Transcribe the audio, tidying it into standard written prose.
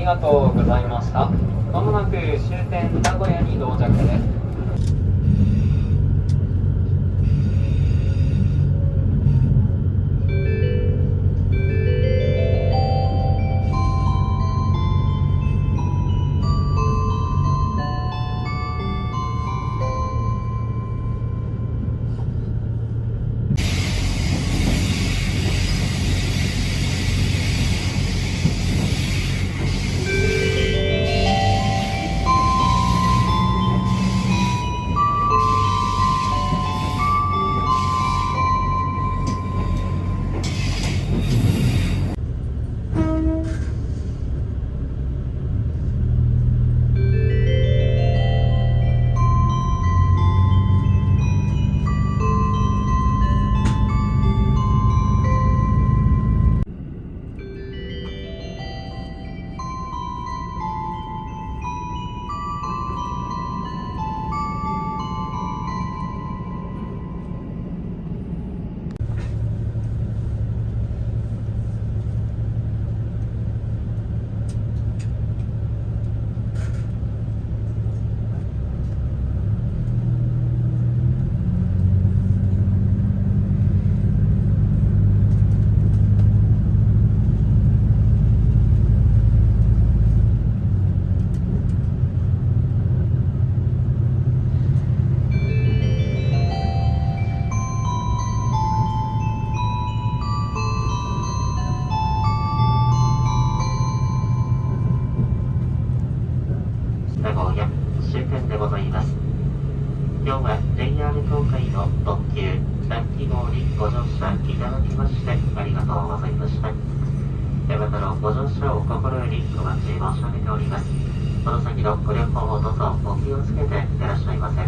がとうございました。まもなく終点名古屋に到着です。名古屋終点でございます。今日は JR 東海の特急3号にご乗車いただきましてありがとうございました。またのご乗車を心よりお待ち申し上げております。この先のご旅行をどうぞお気をつけていらっしゃいませ。